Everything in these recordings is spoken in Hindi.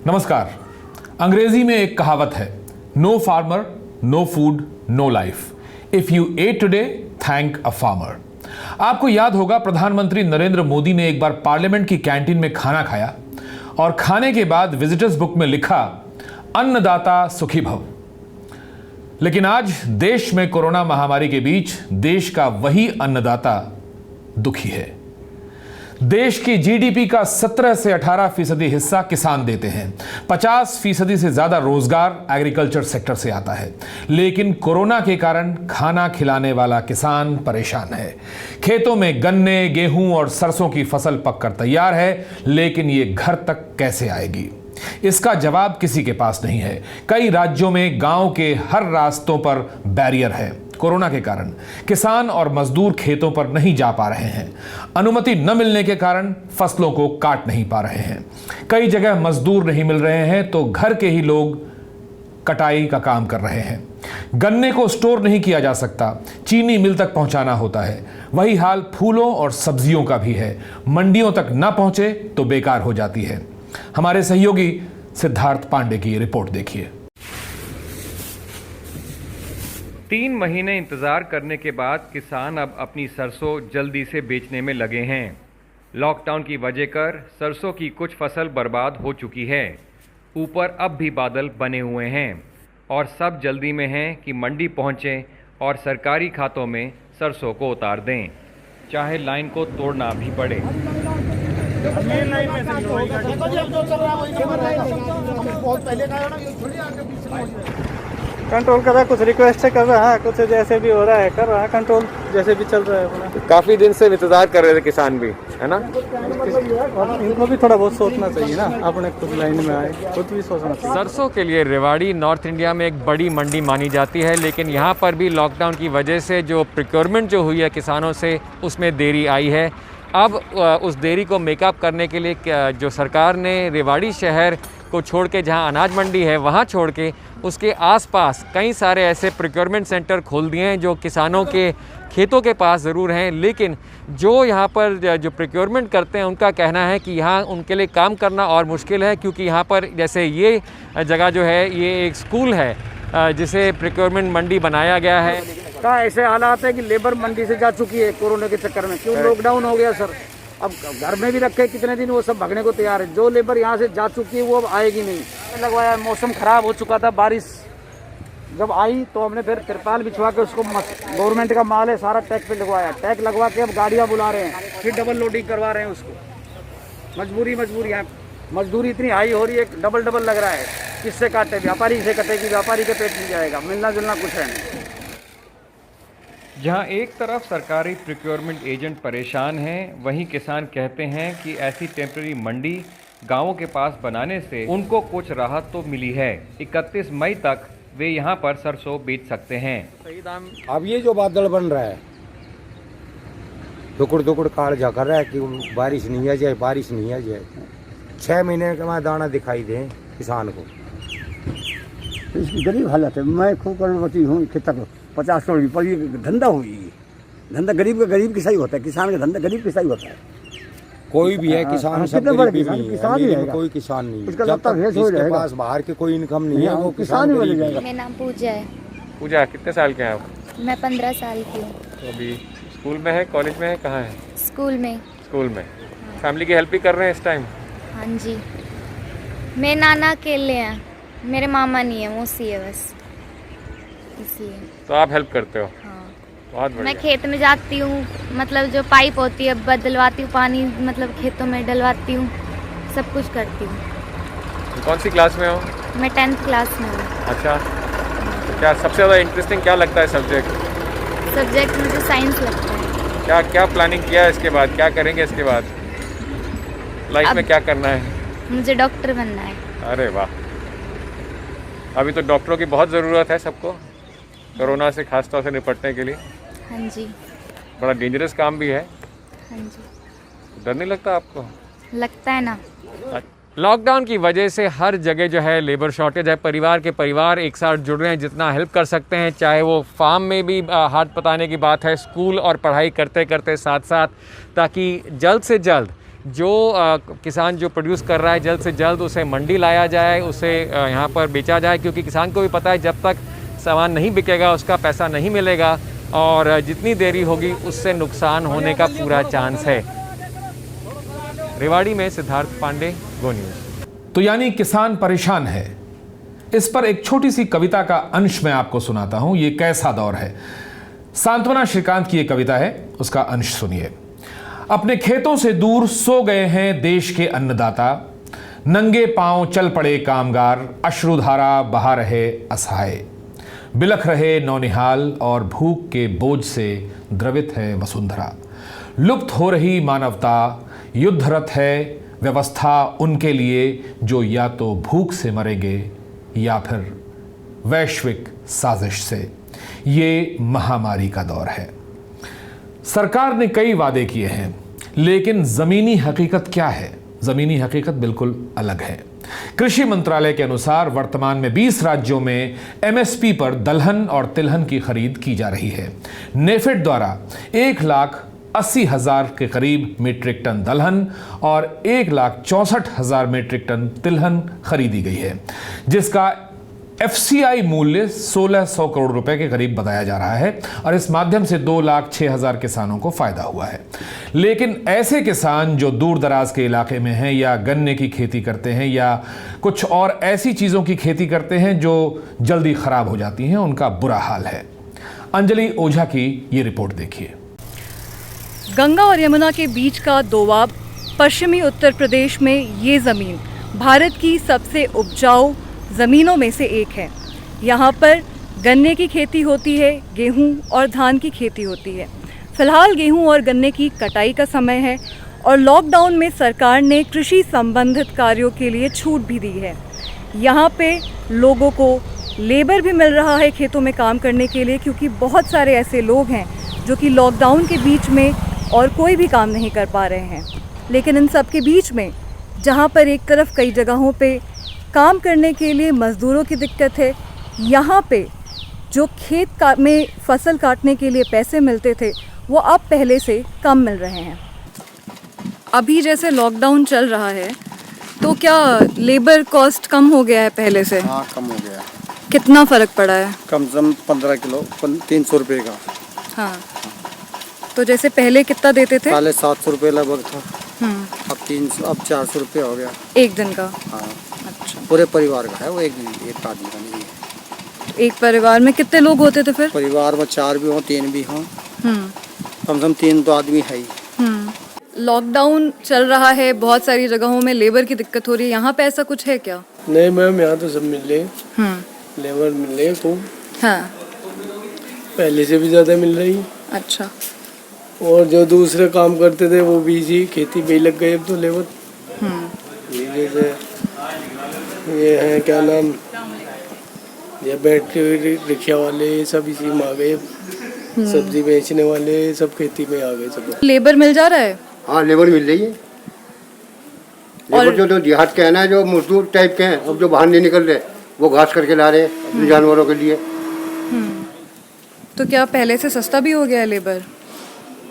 नमस्कार। अंग्रेजी में एक कहावत है, no farmer no food no life. If you ate today thank a farmer. आपको याद होगा प्रधानमंत्री नरेंद्र मोदी ने एक बार पार्लियामेंट की कैंटीन में खाना खाया और खाने के बाद विजिटर्स बुक में लिखा, अन्नदाता सुखी भव। लेकिन आज देश में कोरोना महामारी के बीच देश का वही अन्नदाता दुखी है। देश की जीडीपी का 17 से 18% हिस्सा किसान देते हैं। 50% से ज्यादा रोजगार एग्रीकल्चर सेक्टर से आता है। लेकिन कोरोना के कारण खाना खिलाने वाला किसान परेशान है। खेतों में गन्ने, गेहूं और सरसों की फसल पककर तैयार है, लेकिन ये घर तक कैसे आएगी, इसका जवाब किसी के पास नहीं है। कई राज्यों में गांव के हर रास्तों पर बैरियर है। कोरोना के कारण किसान और मजदूर खेतों पर नहीं जा पा रहे हैं। अनुमति न मिलने के कारण फसलों को काट नहीं पा रहे हैं। कई जगह मजदूर नहीं मिल रहे हैं तो घर के ही लोग कटाई का काम कर रहे हैं। गन्ने को स्टोर नहीं किया जा सकता, चीनी मिल तक पहुंचाना होता है। वही हाल फूलों और सब्जियों का भी है। मंडियों तक न पहुंचे तो बेकार हो जाती है। हमारे सहयोगी सिद्धार्थ पांडे की रिपोर्ट देखिए। 3 महीने इंतजार करने के बाद किसान अब अपनी सरसों जल्दी से बेचने में लगे हैं। लॉकडाउन की वजह कर सरसों की कुछ फसल बर्बाद हो चुकी है। ऊपर अब भी बादल बने हुए हैं और सब जल्दी में हैं कि मंडी पहुंचें और सरकारी खातों में सरसों को उतार दें, चाहे लाइन को तोड़ना भी पड़े। कंट्रोल कर रहा है, कुछ रिक्वेस्ट कर रहा है, कुछ जैसे भी हो रहा है कर रहा है कंट्रोल, जैसे भी चल रहा है अपना। काफी दिन से इंतजार कर रहे थे किसान भी, है ना। इनको भी थोड़ा बहुत सोचना चाहिए ना, अपने खुद लाइन में आए, खुद भी सोचना चाहिए। सरसों के लिए रेवाड़ी नॉर्थ इंडिया में एक बड़ी मंडी मानी जाती है, लेकिन यहाँ पर भी लॉकडाउन की वजह से जो प्रोक्योरमेंट जो हुई है किसानों से, उसमें देरी आई है। अब उस देरी को मेकअप करने के लिए जो सरकार ने रेवाड़ी शहर को छोड़ के, जहाँ अनाज मंडी है वहाँ छोड़ के, उसके आसपास कई सारे ऐसे प्रोक्योरमेंट सेंटर खोल दिए हैं जो किसानों के खेतों के पास ज़रूर हैं, लेकिन जो यहाँ पर जो प्रोक्योरमेंट करते हैं उनका कहना है कि यहाँ उनके लिए काम करना और मुश्किल है, क्योंकि यहाँ पर जैसे ये जगह जो है ये एक स्कूल है जिसे प्रोक्योरमेंट मंडी बनाया गया है। का ऐसे हालात है कि लेबर मंडी से जा चुकी है कोरोना के चक्कर में, क्यों लॉकडाउन हो गया सर। अब घर में भी रखे कितने दिन, वो सब भगने को तैयार है। जो लेबर यहाँ से जा चुकी है वो अब आएगी नहीं। लगवाया, मौसम खराब हो चुका था, बारिश जब आई तो हमने फिर तिरपाल बिछवा के उसको, गवर्नमेंट का माल है सारा, टैग पे लगवाया। टैग लगवा के अब गाड़ियाँ बुला रहे हैं, फिर डबल लोडिंग करवा रहे हैं उसको। मजबूरी है, मजदूरी इतनी हाई हो रही है, डबल लग रहा है। किससे काटे? व्यापारी से कटेगी, व्यापारी के पेट मिल जाएगा, मिलना जुलना कुछ है नहीं। जहां एक तरफ सरकारी प्रोक्योरमेंट एजेंट परेशान हैं, वहीं किसान कहते हैं कि ऐसी टेम्पररी मंडी गांवों के पास बनाने से उनको कुछ राहत तो मिली है। 31 मई तक वे यहां पर सरसों बेच सकते हैं। अब ये जो बादल बन रहा है, दुकुड़ काल जा कर रहा है कि बारिश नहीं आ जाए, बारिश नहीं आ जाए। 6 महीने का दाना दिखाई दे किसान को। इसकी गरीब हालत है। मैं खूब करोड़पति हूँ, कितना 50 करोड़ पर ये धंधा हुई। धंधा गरीब का गरीब किसा ही होता है, किसान का धंधा गरीब किसा ही होता है। कोई भी है किसान, सब गरीब ही नहीं है, कोई किसान नहीं है। जब तक जिसके पास बाहर के कोई इनकम नहीं है वो किसान ही बन जाएगा। मेरा नाम पूजा है। पूजा, कितने साल के हैं आप? मैं 15 साल की हूँ। तो अभी स्कूल में है, कॉलेज में है, कहाँ है? स्कूल में। स्कूल में। फैमिली की हेल्प भी कर रहे हैं इस टाइम? हाँ जी। मेरे नाना अकेले हैं, मेरे मामा नहीं है, मौसी है बस, इसलिए। तो आप हेल्प करते हो? हाँ। बहुत बढ़िया। मैं खेत में जाती हूँ, मतलब जो पाइप होती है बदलवाती हूँ, पानी मतलब खेतों में डलवाती हूँ, सब कुछ करती हूँ। कौन सी क्लास में हो? मैं 10th क्लास में हूँ। अच्छा, तो क्या सबसे ज़्यादा इंटरेस्टिंग क्या लगता है सब्जेक्ट मुझे साइंस लगता है। क्या प्लानिंग किया है इसके बाद, क्या करेंगे इसके बाद लाइफ में, क्या करना है? मुझे डॉक्टर बनना है। अरे वाह, अभी तो डॉक्टरों की बहुत ज़रूरत है सबको, कोरोना से खास तौर से निपटने के लिए। हाँ जी। बड़ा डेंजरस काम भी है। हाँ जी। डर नहीं लगता आपको? लगता है ना। लॉकडाउन की वजह से हर जगह जो है लेबर शॉर्टेज है। परिवार के परिवार एक साथ जुड़ रहे हैं, जितना हेल्प कर सकते हैं, चाहे वो फार्म में भी हाथ पताने की बात है, स्कूल और पढ़ाई करते करते साथ साथ, ताकि जल्द से जल्द जो किसान जो प्रोड्यूस कर रहा है जल्द से जल्द उसे मंडी लाया जाए, उसे यहाँ पर बेचा जाए, क्योंकि किसान को भी पता है जब तक सामान नहीं बिकेगा उसका पैसा नहीं मिलेगा और जितनी देरी होगी उससे नुकसान होने का पूरा चांस है। रेवाड़ी में सिद्धार्थ पांडे, गो न्यूज़। तो यानी किसान परेशान है। इस पर एक छोटी सी कविता का अंश मैं आपको सुनाता हूं। ये कैसा दौर है, सांत्वना श्रीकांत की ये कविता है, उसका अंश सुनिए। अपने खेतों से दूर सो गए हैं देश के अन्नदाता, नंगे पांव चल पड़े कामगार, अश्रुधारा बहा रहे असहाय, बिलख रहे नौनिहाल और भूख के बोझ से द्रवित है वसुंधरा, लुप्त हो रही मानवता, युद्धरत है व्यवस्था उनके लिए जो या तो भूख से मरेंगे या फिर वैश्विक साजिश से। ये महामारी का दौर है। सरकार ने कई वादे किए हैं, लेकिन जमीनी हकीकत क्या है? जमीनी हकीकत बिल्कुल अलग है। कृषि मंत्रालय के अनुसार वर्तमान में 20 राज्यों में एमएसपी पर दलहन और तिलहन की खरीद की जा रही है। नेफेड द्वारा 1,80,000 के करीब मीट्रिक टन दलहन और 1,64,000 मीट्रिक टन तिलहन खरीदी गई है, जिसका एफसीआई मूल्य 1,600 करोड़ रुपए के करीब बताया जा रहा है और इस माध्यम से 2,06,000 किसानों को फायदा हुआ है। लेकिन ऐसे किसान जो दूर दराज के इलाके में हैं या गन्ने की खेती करते हैं या कुछ और ऐसी चीज़ों की खेती करते हैं जो जल्दी खराब हो जाती हैं, उनका बुरा हाल है। अंजलि ओझा की ये रिपोर्ट देखिए। गंगा और यमुना के बीच का दोआब पश्चिमी उत्तर प्रदेश में ये ज़मीन भारत की सबसे उपजाऊ ज़मीनों में से एक है। यहाँ पर गन्ने की खेती होती है, गेहूँ और धान की खेती होती है। फ़िलहाल गेहूँ और गन्ने की कटाई का समय है और लॉकडाउन में सरकार ने कृषि संबंधित कार्यों के लिए छूट भी दी है। यहाँ पे लोगों को लेबर भी मिल रहा है खेतों में काम करने के लिए, क्योंकि बहुत सारे ऐसे लोग हैं जो कि लॉकडाउन के बीच में और कोई भी काम नहीं कर पा रहे हैं। लेकिन इन सब के बीच में जहाँ पर एक तरफ कई जगहों पे काम करने के लिए मज़दूरों की दिक्कत है, यहाँ पे जो खेत में फसल काटने के लिए पैसे मिलते थे वो अब पहले से कम मिल रहे हैं। अभी जैसे लॉकडाउन चल रहा है तो क्या लेबर कॉस्ट कम हो गया है पहले से? हाँ, कम हो गया है। कितना फ़र्क पड़ा है? कम से कम 15 किलो 300 रुपये का। हाँ, तो जैसे पहले कितना देते थे? पहले 700 रुपये लगभग था, अब 300, अब 400 रुपये हो गया एक दिन का। हाँ, अच्छा, पूरे परिवार का है वो, एक आदमी का नहीं है। एक परिवार में कितने लोग होते थे फिर? परिवार में 4 भी हों 3 भी हों, कम से कम 3 तो आदमी है ही। लॉकडाउन चल रहा है, बहुत सारी जगहों में लेबर की दिक्कत हो रही है, यहाँ पे ऐसा कुछ है क्या? नहीं मैम, यहाँ तो सब मिल रहे, लेबर मिल रहे खूब। हाँ, पहले से भी ज्यादा मिल रही। अच्छा, और जो दूसरे काम करते थे वो भी इसी खेती में लग गए अब तो लेबर। जैसे ये है क्या नाम, ये बैटरी रिक्शा वाले सब इसी में आ गए, सब्जी बेचने वाले सब खेती में आ गए सब। लेबर मिल जा रहा है? हाँ, लेबर मिल रही है। लेबर जो तो देहात के है ना, जो मजदूर टाइप के हैं, अब जो बाहर नहीं निकल रहे वो घास करके ला रहे अपने जानवरों के लिए। तो क्या पहले से सस्ता भी हो गया है लेबर?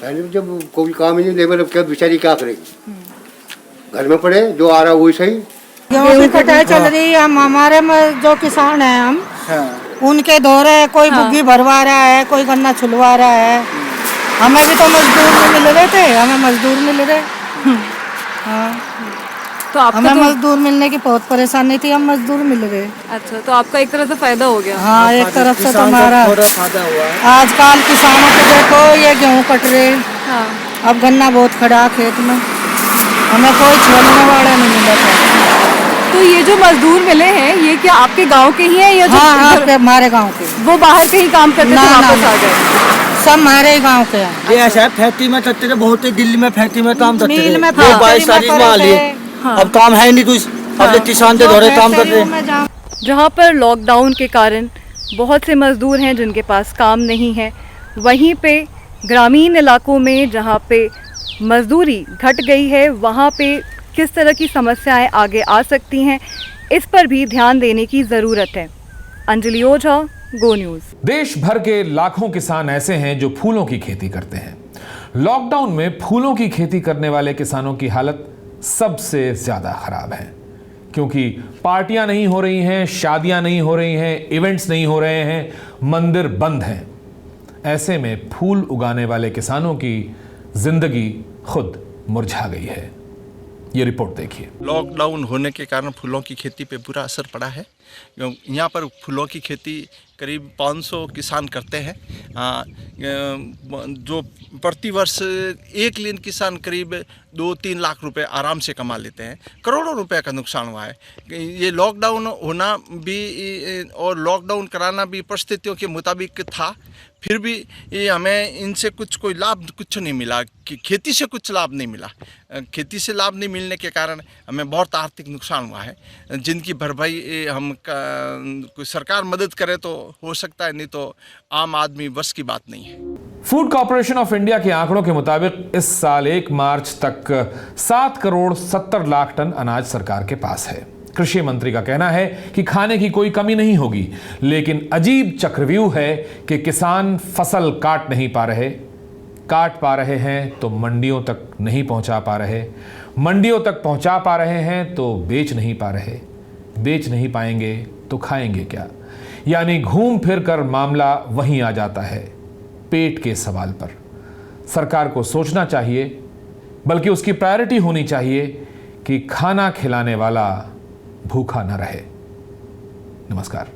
पहले जब कोई काम ही नहीं, लेबर अब क्या बेचारी क्या करेगी, घर में पड़े, जो आ रहा वही सही। गेहूँ की कटाई चल रही है, हम हमारे जो किसान हैं हम उनके दौरे है, कोई बुग्गी भरवा रहा है, कोई गन्ना छुलवा रहा है। हमें भी तो मजदूर नहीं मिल रहे थे, हमें मजदूर मिल रहे। हाँ, तो हमें मजदूर मिलने की बहुत परेशानी थी, हम मजदूर मिल रहे। अच्छा, तो आपका एक तरह से फायदा हो गया? हाँ, एक तरफ से तुम्हारा आजकल किसानों को देखो, ये गेहूँ कट रहे, अब गन्ना बहुत खड़ा खेत में, हमें कोई छोड़ने वाला नहीं मिला था। तो ये जो मजदूर मिले हैं ये क्या आपके गांव के ही हैं या जो? हाँ, हमारे गांव के। वो बाहर कहीं काम करते थे, वापस आ गए? सब हमारे गांव के हैं। ये ऐसा है, फैक्ट्री में करते थे, बहुत दिल्ली में फैक्ट्री में काम करते थे, मिल में अब काम है नहीं, तो अब किसान के दौरे काम करते हैं। जहाँ पर लॉकडाउन के कारण बहुत से मजदूर हैं जिनके पास काम नहीं है, वहीं पे ग्रामीण इलाकों में जहाँ पे मजदूरी घट गई है, वहाँ पे किस तरह की समस्याएं आगे आ सकती हैं, इस पर भी ध्यान देने की ज़रूरत है। अंजलि ओझा, गो न्यूज़। देश भर के लाखों किसान ऐसे हैं जो फूलों की खेती करते हैं। लॉकडाउन में फूलों की खेती करने वाले किसानों की हालत सबसे ज़्यादा खराब हैं, क्योंकि पार्टियां नहीं हो रही हैं, शादियां नहीं हो रही हैं, इवेंट्स नहीं हो रहे हैं, मंदिर बंद हैं। ऐसे में फूल उगाने वाले किसानों की जिंदगी खुद मुरझा गई है। ये रिपोर्ट देखिए। लॉकडाउन होने के कारण फूलों की खेती पे बुरा असर पड़ा है। यहाँ पर फूलों की खेती करीब 500 किसान करते हैं, जो प्रतिवर्ष एक लाइन किसान करीब 2-3 लाख रुपए आराम से कमा लेते हैं। करोड़ों रुपए का नुकसान हुआ है। ये लॉकडाउन होना भी और लॉकडाउन कराना भी परिस्थितियों के मुताबिक था, फिर भी ये हमें इनसे कोई लाभ कुछ नहीं मिला, कि खेती से कुछ लाभ नहीं मिला। खेती से लाभ नहीं मिलने के कारण हमें बहुत आर्थिक नुकसान हुआ है, जिनकी भरपाई हम कोई सरकार मदद करे तो हो सकता है, नहीं तो आम आदमी बस की बात नहीं है। फूड कॉर्पोरेशन ऑफ इंडिया के आंकड़ों के मुताबिक इस साल 1 मार्च तक 7 करोड़ 70 लाख टन अनाज सरकार के पास है। कृषि मंत्री का कहना है कि खाने की कोई कमी नहीं होगी, लेकिन अजीब चक्रव्यूह है कि किसान फसल काट नहीं पा रहे, काट पा रहे हैं तो मंडियों तक नहीं पहुंचा पा रहे, मंडियों तक पहुंचा पा रहे हैं तो बेच नहीं पा रहे, बेच नहीं पाएंगे तो खाएंगे क्या। यानी घूम फिर कर मामला वहीं आ जाता है, पेट के सवाल पर। सरकार को सोचना चाहिए, बल्कि उसकी प्रायोरिटी होनी चाहिए कि खाना खिलाने वाला भूखा न रहे। नमस्कार।